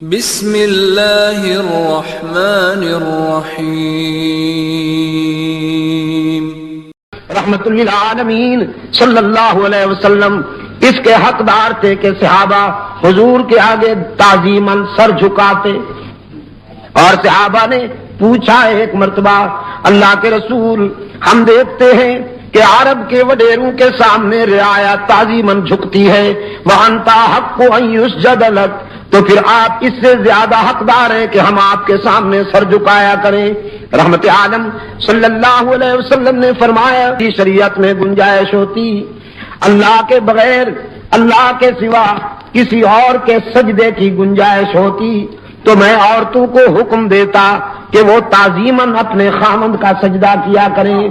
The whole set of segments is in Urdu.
بسم اللہ الرحمن الرحیم۔ رحمت للعالمین صلی اللہ علیہ وسلم اس کے حقدار تھے کہ صحابہ حضور کے آگے تعظیماً سر جھکاتے، اور صحابہ نے پوچھا ایک مرتبہ اللہ کے رسول، ہم دیکھتے ہیں کہ عرب کے وڈیروں کے سامنے رعایا تعظیماً جھکتی ہے، وَأَنْتَ حَقُّ أَن يُسْجَدَ لَكَ، تو پھر آپ اس سے زیادہ حقدار ہیں کہ ہم آپ کے سامنے سر جھکایا کریں۔ رحمت عالم صلی اللہ علیہ وسلم نے فرمایا کہ شریعت میں گنجائش ہوتی اللہ کے بغیر، اللہ کے سوا کسی اور کے سجدے کی گنجائش ہوتی تو میں عورتوں کو حکم دیتا کہ وہ تعظیماً اپنے خامند کا سجدہ کیا کریں،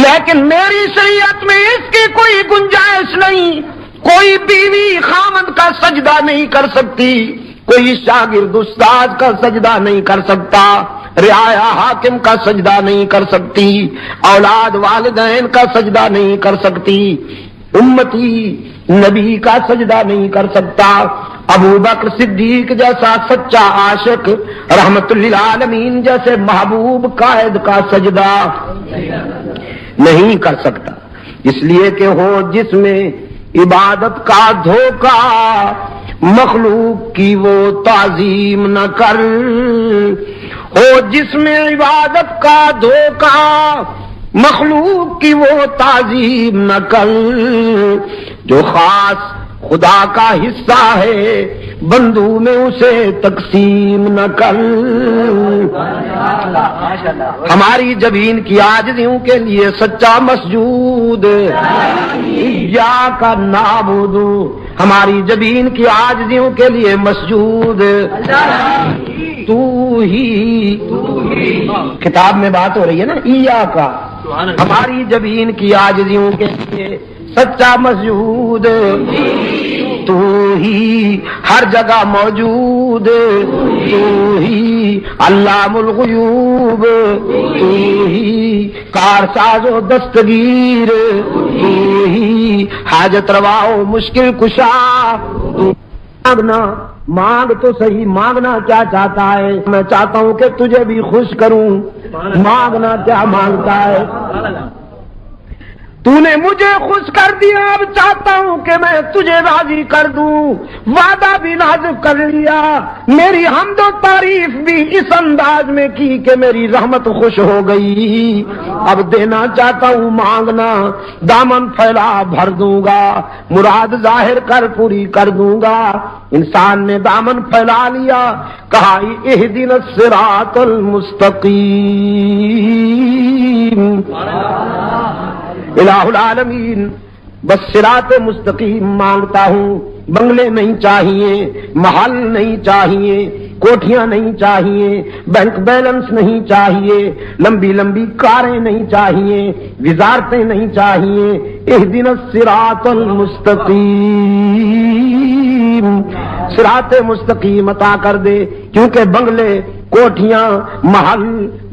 لیکن میری شریعت میں اس کی کوئی گنجائش نہیں۔ کوئی بیوی خامند کا سجدہ نہیں کر سکتی، کوئی شاگرد استاد کا سجدہ نہیں کر سکتا، رعایا حاکم کا سجدہ نہیں کر سکتی، اولاد والدین کا سجدہ نہیں کر سکتی، امتی نبی کا سجدہ نہیں کر سکتا، ابو بکر صدیق جیسا سچا عاشق، رحمت للعالمین جیسے محبوب قائد کا سجدہ نہیں کر سکتا، اس لیے کہ ہو جس میں عبادت کا دھوکہ، مخلوق کی وہ تعظیم نہ کر، ہو جس میں عبادت کا دھوکہ، مخلوق کی وہ تعظیم نہ کر، جو خاص خدا کا حصہ ہے بندو میں اسے تقسیم نہ کر۔ ہماری جبین کی عاجزیوں کے لیے سچا مسجود کا نعبد، ہماری جبین کی عاجزیوں کے لیے مسجود تو ہی۔ کتاب میں بات ہو رہی ہے نا ایا کا، ہماری جبین کی عاجزیوں کے لیے سچا مسجود تو ہی، ہر جگہ موجود تو ہی، علام الغیوب تو ہی، کارساز و دستگیر تو ہی، حاجت روا و مشکل کشا۔ مانگنا مانگ تو صحیح، مانگنا کیا چاہتا ہے؟ میں چاہتا ہوں کہ تجھے بھی خوش کروں، مانگنا کیا مانگتا ہے؟ تو نے مجھے خوش کر دیا، اب چاہتا ہوں کہ میں تجھے راضی کر دوں، وعدہ بھی نازک کر لیا، میری حمد و تعریف بھی اس انداز میں کی کہ میری رحمت خوش ہو گئی، اب دینا چاہتا ہوں، مانگنا، دامن پھیلا بھر دوں گا، مراد ظاہر کر پوری کر دوں گا۔ انسان نے دامن پھیلا لیا، کہا اہدنا الصراط المستقیم، الہ العالمین بس صراط مستقیم مانگتا ہوں۔ بنگلے نہیں چاہیے، محل نہیں چاہیے، کوٹھیاں نہیں چاہیے، بینک بیلنس نہیں چاہیے، لمبی لمبی کاریں نہیں چاہیے، وزارتیں نہیں چاہیے، اہدنا الصراط المستقیم، صراط مستقیم عطا کر دے، کیونکہ بنگلے، کوٹھیاں، محل،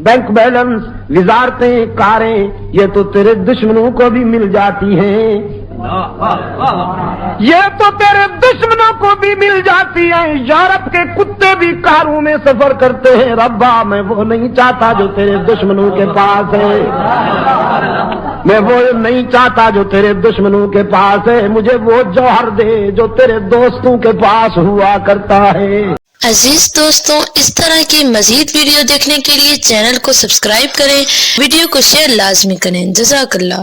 بینک بیلنس، وزارتیں، کاریں، یہ تو تیرے دشمنوں کو بھی مل جاتی ہیں، یہ تو تیرے دشمنوں کو بھی مل جاتی ہیں۔ یورپ کے کتے بھی کاروں میں سفر کرتے ہیں، ربا میں وہ نہیں چاہتا جو تیرے دشمنوں کے پاس ہے، میں وہ نہیں چاہتا جو تیرے دشمنوں کے پاس ہے، مجھے وہ جوہر دے جو تیرے دوستوں کے پاس ہوا کرتا ہے۔ عزیز دوستوں، اس طرح کی مزید ویڈیو دیکھنے کے لیے چینل کو سبسکرائب کریں، ویڈیو کو شیئر لازمی کریں۔ جزاک اللہ۔